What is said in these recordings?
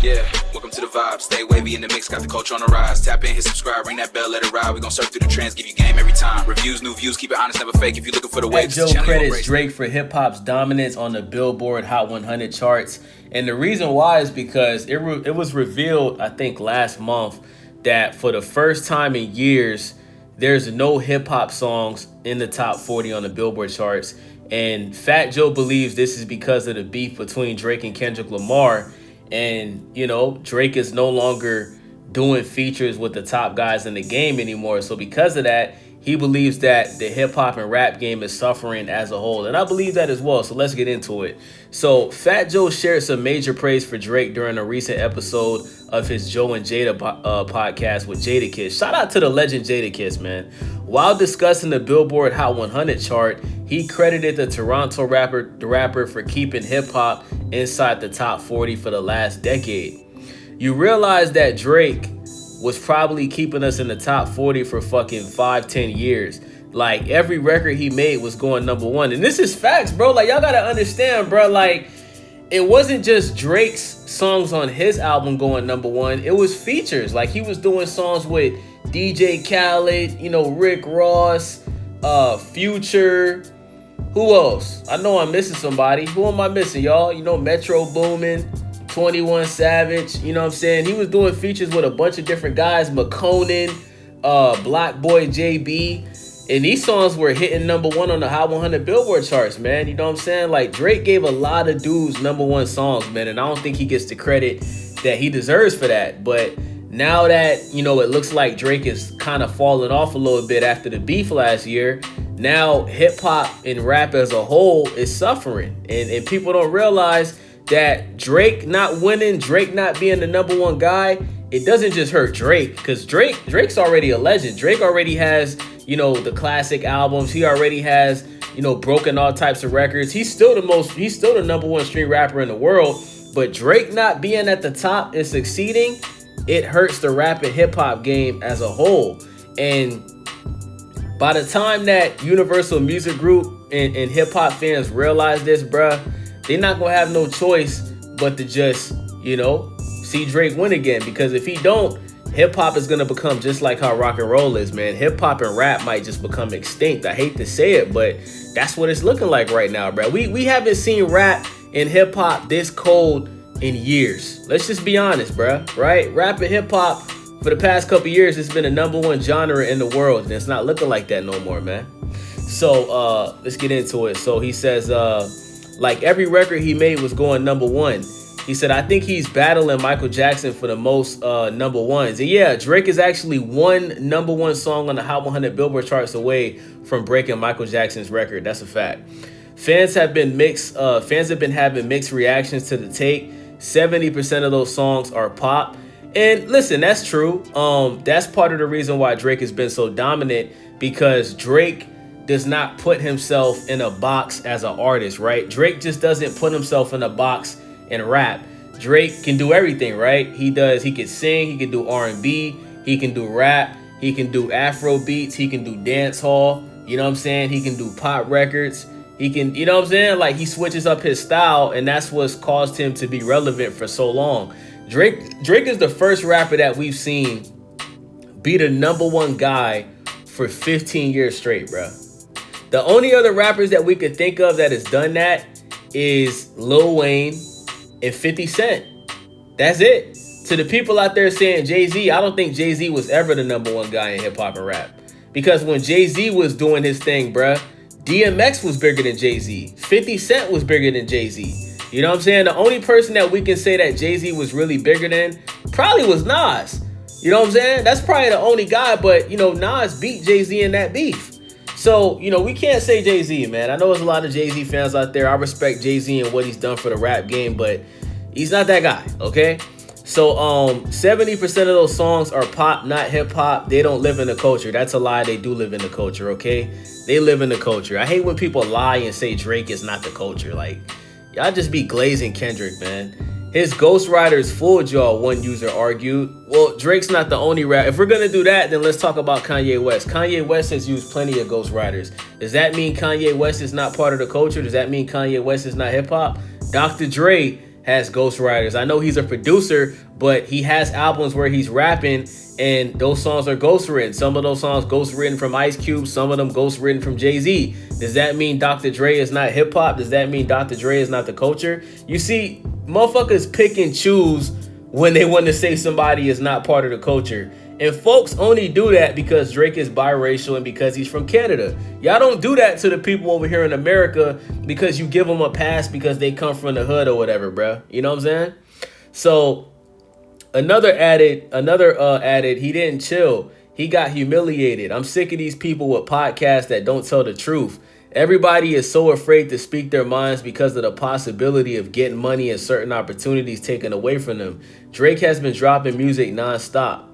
Yeah, welcome to the vibe. Stay wavy in the mix, got the culture on the rise. Tap in, hit subscribe, ring that bell, let it ride. We gon' surf through the trends, give you game every time. Reviews, new views, keep it honest, never fake. If you're looking for the wave, Joe credits Drake for hip-hop's dominance on the Billboard Hot 100 charts. And the reason why is because it was revealed, I think, last month that for the first time in years, there's no hip-hop songs in the top 40 on the Billboard charts. And Fat Joe believes this is because of the beef between Drake and Kendrick Lamar. And, you know, Drake is no longer doing features with the top guys in the game anymore. So because of that, he believes that the hip hop and rap game is suffering as a whole. And I believe that as well. So let's get into it. So Fat Joe shared some major praise for Drake during a recent episode of his Joe and Jada podcast with Jadakiss. Shout out to the legend Jadakiss, man. While discussing the Billboard Hot 100 chart, he credited the Toronto rapper for keeping hip hop inside the top 40 for the last decade. You realize that Drake was probably keeping us in the top 40 for fucking 5-10 years. Like, every record he made was going number one. And this is facts, bro. Like, y'all gotta understand, bro. Like, it wasn't just Drake's songs on his album going number one. It was features. Like, he was doing songs with DJ Khaled, you know, Rick Ross, Future. Who else? I know I'm missing somebody. Who am I missing, y'all? You know, Metro Boomin, 21 Savage. You know what I'm saying? He was doing features with a bunch of different guys. McConan, Black Boy JB. And these songs were hitting number one on the Hot 100 Billboard charts, man. You know what I'm saying? Like, Drake gave a lot of dudes number one songs, man. And I don't think he gets the credit that he deserves for that. But now that, you know, it looks like Drake is kind of falling off a little bit after the beef last year, now hip hop and rap as a whole is suffering. And people don't realize that Drake not winning, Drake not being the number one guy, it doesn't just hurt Drake, because Drake's already a legend. Drake already has, you know, the classic albums. He already has, you know, broken all types of records. He's still the number one stream rapper in the world. But Drake not being at the top and succeeding, it hurts the rap and hip hop game as a whole. And by the time that Universal Music Group and hip hop fans realize this, bruh, they're not gonna have no choice but to just, you know, see Drake win again. Because if he don't, hip hop is gonna become just like how rock and roll is, man. Hip hop and rap might just become extinct. I hate to say it, but that's what it's looking like right now, bro. We haven't seen rap and hip hop this cold in years. Let's just be honest, bro. Right? Rap and hip hop for the past couple years, it's been the number one genre in the world, and it's not looking like that no more, man. So let's get into it. So he says, like, every record he made was going number one. He said, I think he's battling Michael Jackson for the most number ones. And yeah, Drake is actually one number one song on the Hot 100 Billboard charts away from breaking Michael Jackson's record. That's a fact. Fans have been having mixed reactions to the take. 70% of those songs are pop. And listen, that's true. That's part of the reason why Drake has been so dominant, because Drake does not put himself in a box as an artist, right? Drake just doesn't put himself in a box and rap. Drake can do everything, right? He can sing, he can do R&B, he can do rap, he can do Afro beats, he can do dance hall, you know what I'm saying? He can do pop records, he can, you know what I'm saying? Like, he switches up his style, and that's what's caused him to be relevant for so long. Drake is the first rapper that we've seen be the number one guy for 15 years straight, bro. The only other rappers that we could think of that has done that is Lil Wayne and 50 Cent. That's it. To the people out there saying Jay-Z, I don't think Jay-Z was ever the number one guy in hip hop and rap. Because when Jay-Z was doing his thing, bruh, DMX was bigger than Jay-Z. 50 Cent was bigger than Jay-Z. You know what I'm saying? The only person that we can say that Jay-Z was really bigger than probably was Nas. You know what I'm saying? That's probably the only guy, but, you know, Nas beat Jay-Z in that beef. So, you know, we can't say Jay-Z, man. I know there's a lot of Jay-Z fans out there. I respect Jay-Z and what he's done for the rap game, but he's not that guy, okay? So, 70% of those songs are pop, not hip-hop. They don't live in the culture. That's a lie. They do live in the culture, okay? They live in the culture. I hate when people lie and say Drake is not the culture. Like, y'all just be glazing Kendrick, man. His ghostwriters fooled y'all, one user argued. Well, Drake's not the only rapper. If we're going to do that, then let's talk about Kanye West. Kanye West has used plenty of ghostwriters. Does that mean Kanye West is not part of the culture? Does that mean Kanye West is not hip-hop? Dr. Dre has ghostwriters. I know he's a producer, but he has albums where he's rapping and those songs are ghostwritten. Some of those songs ghostwritten from Ice Cube, some of them ghostwritten from Jay-Z. Does that mean Dr. Dre is not hip hop? Does that mean Dr. Dre is not the culture? You see, motherfuckers pick and choose when they want to say somebody is not part of the culture. And folks only do that because Drake is biracial and because he's from Canada. Y'all don't do that to the people over here in America because you give them a pass because they come from the hood or whatever, bruh. You know what I'm saying? So another added, he didn't chill. He got humiliated. I'm sick of these people with podcasts that don't tell the truth. Everybody is so afraid to speak their minds because of the possibility of getting money and certain opportunities taken away from them. Drake has been dropping music nonstop.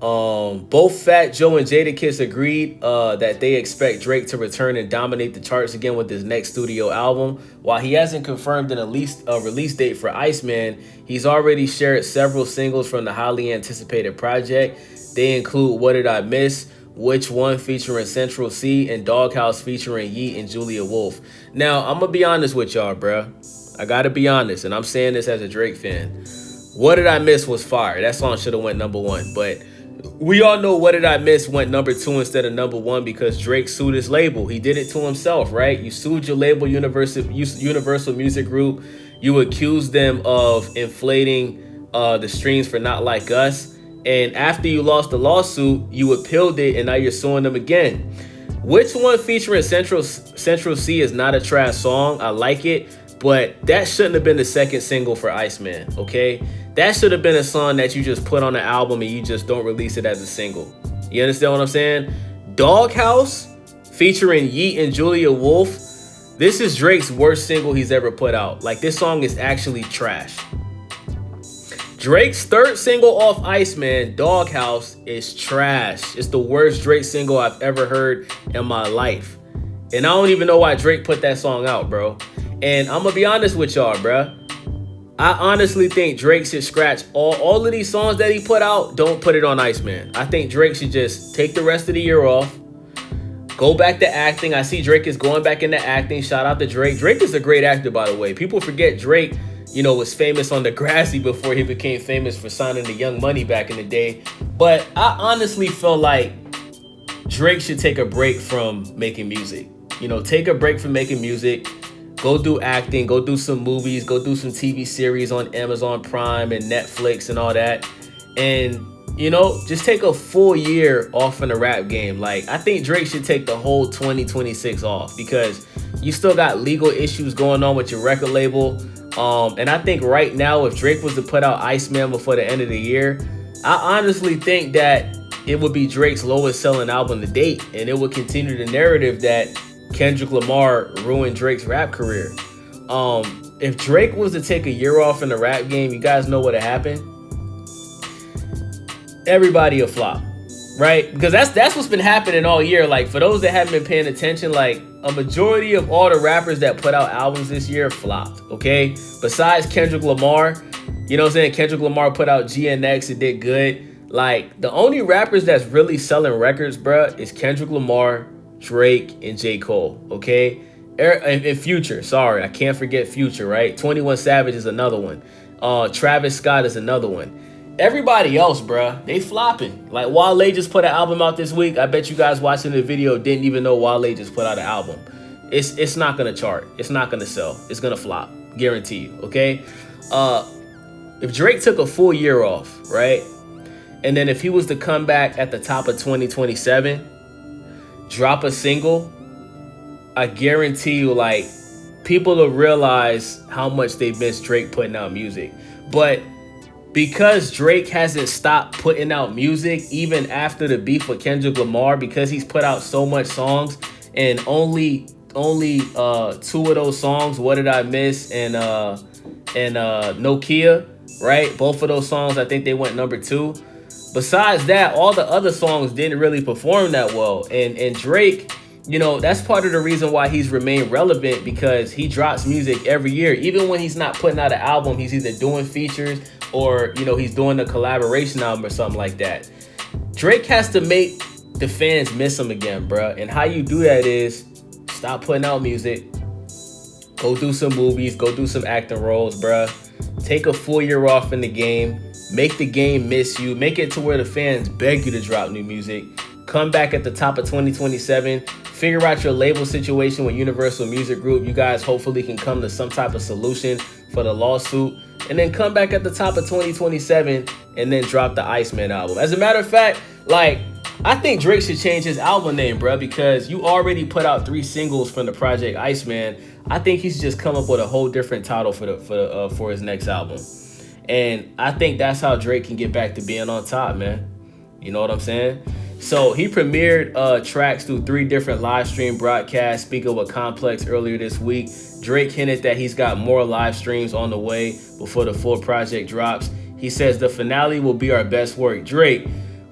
Both Fat Joe and Jadakiss agreed that they expect Drake to return and dominate the charts again with his next studio album. While he hasn't confirmed a release date for Iceman, he's already shared several singles from the highly anticipated project. They include What Did I Miss?, Which One featuring Central C, and Doghouse featuring Yeet and Julia Wolf. Now, I'm going to be honest with y'all, bruh. I got to be honest, and I'm saying this as a Drake fan. What Did I Miss was fire. That song should have went number one, but we all know What Did I Miss went number two instead of number one because Drake sued his label. He did it to himself, right? You sued your label, Universal Music Group. You accused them of inflating the streams for Not Like Us. And after you lost the lawsuit, you appealed it, and now you're suing them again. Which One featuring Central C is not a trash song. I like it, but that shouldn't have been the second single for Iceman, okay? That should have been a song that you just put on the album and you just don't release it as a single. You understand what I'm saying? Doghouse featuring Yeet and Julia Wolf. This is Drake's worst single he's ever put out. Like, this song is actually trash. Drake's third single off Iceman, Doghouse, is trash. It's the worst Drake single I've ever heard in my life. And I don't even know why Drake put that song out, bro. And I'm gonna be honest with y'all, bro. I honestly think Drake should scratch all of these songs that he put out. Don't put it on Iceman. I think Drake should just take the rest of the year off. Go back to acting. I see Drake is going back into acting. Shout out to Drake. Drake is a great actor, by the way. People forget Drake, was famous on Degrassi before he became famous for signing the Young Money back in the day. But I honestly feel like Drake should take a break from making music. Take a break from making music. Go do acting, go do some movies, go do some TV series on Amazon Prime and Netflix and all that. And, just take a full year off in the rap game. Like, I think Drake should take the whole 2026 off because you still got legal issues going on with your record label. And I think right now, if Drake was to put out Iceman before the end of the year, I honestly think that it would be Drake's lowest selling album to date. And it would continue the narrative that Kendrick Lamar ruined Drake's rap career. If Drake was to take a year off in the rap game, you guys know what would happen? Everybody will flop, right? Because that's what's been happening all year. Like, for those that haven't been paying attention, like, a majority of all the rappers that put out albums this year flopped, okay? Besides Kendrick Lamar, you know what I'm saying? Kendrick Lamar put out GNX, it did good. Like, the only rappers that's really selling records, bruh, is Kendrick Lamar, Drake, and J. Cole, okay? And Future, sorry, I can't forget Future, right? 21 Savage is another one. Travis Scott is another one. Everybody else, bruh, they flopping. Like, Wale just put an album out this week. I bet you guys watching the video didn't even know Wale just put out an album. It's not gonna chart. It's not gonna sell. It's gonna flop. Guarantee you, okay? If Drake took a full year off, right? And then if he was to come back at the top of 2027, drop a single, I guarantee you, like, people will realize how much they miss Drake putting out music. But because Drake hasn't stopped putting out music, even after the beef with Kendrick Lamar, because he's put out so much songs, and only two of those songs, What Did I Miss and Nokia, right? Both of those songs, I think they went number 2. Besides that, all the other songs didn't really perform that well. And Drake, that's part of the reason why he's remained relevant, because he drops music every year. Even when he's not putting out an album, he's either doing features or, he's doing a collaboration album or something like that. Drake has to make the fans miss him again, bruh. And how you do that is stop putting out music, Go do some movies, go do some acting roles, bruh. Take a full year off in the game. Make the game miss you. Make it to where the fans beg you to drop new music. Come back at the top of 2027. Figure out your label situation with Universal Music Group. You guys hopefully can come to some type of solution for the lawsuit. And then come back at the top of 2027 and then drop the Iceman album. As a matter of fact, like, I think Drake should change his album name, bro, because you already put out 3 singles from the project Iceman. I think he should just come up with a whole different title for his next album. And I think that's how Drake can get back to being on top, man. You know what I'm saying? So he premiered tracks through 3 different live stream broadcasts. Speaking with Complex earlier this week, Drake hinted that he's got more live streams on the way before the full project drops. He says the finale will be our best work. Drake,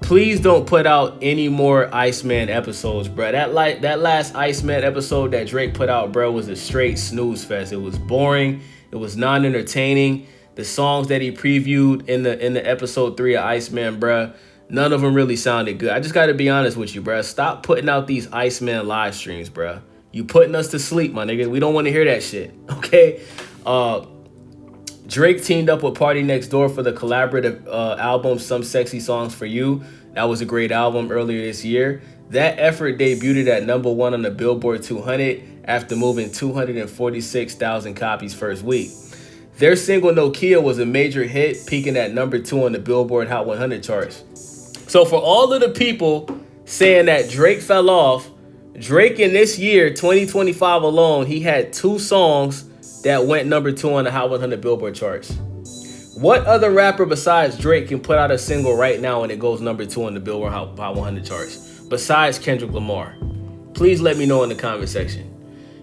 please don't put out any more Iceman episodes, bro. That last Iceman episode that Drake put out, bro, was a straight snooze fest. It was boring. It was non-entertaining. The songs that he previewed in the episode 3 of Iceman, bro, none of them really sounded good. I just got to be honest with you, bro. Stop putting out these Iceman live streams, bro. You putting us to sleep, my nigga. We don't want to hear that shit, okay? Drake teamed up with Party Next Door for the collaborative album Some Sexy Songs for You. That was a great album earlier this year. That effort debuted at #1 on the Billboard 200 after moving 246,000 copies first week. Their single Nokia was a major hit, peaking at #2 on the Billboard Hot 100 charts. So for all of the people saying that Drake fell off, Drake in this year, 2025 alone, he had 2 songs that went #2 on the Hot 100 Billboard charts. What other rapper besides Drake can put out a single right now and it goes #2 on the Billboard Hot 100 charts besides Kendrick Lamar? Please let me know in the comment section.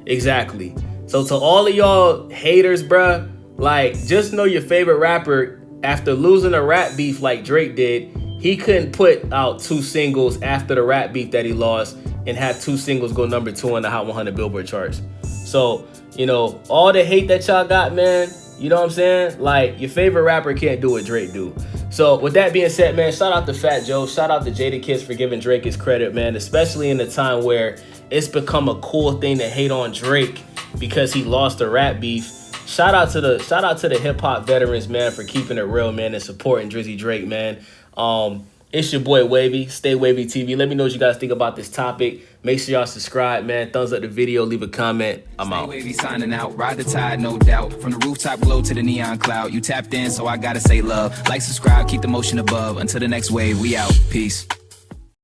Exactly. So to all of y'all haters, bruh, like, just know your favorite rapper, after losing a rap beef like Drake did, he couldn't put out 2 singles after the rap beef that he lost and have 2 singles go #2 on the Hot 100 Billboard charts. So, you know, all the hate that y'all got, man, you know what I'm saying? Like, your favorite rapper can't do what Drake do. So with that being said, man, shout out to Fat Joe. Shout out to Jadakiss for giving Drake his credit, man, especially in the time where it's become a cool thing to hate on Drake because he lost a rap beef. Shout out to the hip hop veterans, man, for keeping it real, man, and supporting Drizzy Drake, man. It's your boy Wavy, Stay Wavy TV. Let me know what you guys think about this topic. Make sure y'all subscribe, man. Thumbs up the video, leave a comment. I'm out. Stay Wavy signing out, ride the tide, no doubt. From the rooftop glow to the neon cloud. You tapped in, so I gotta say love. Like, subscribe, keep the motion above. Until the next wave, we out. Peace.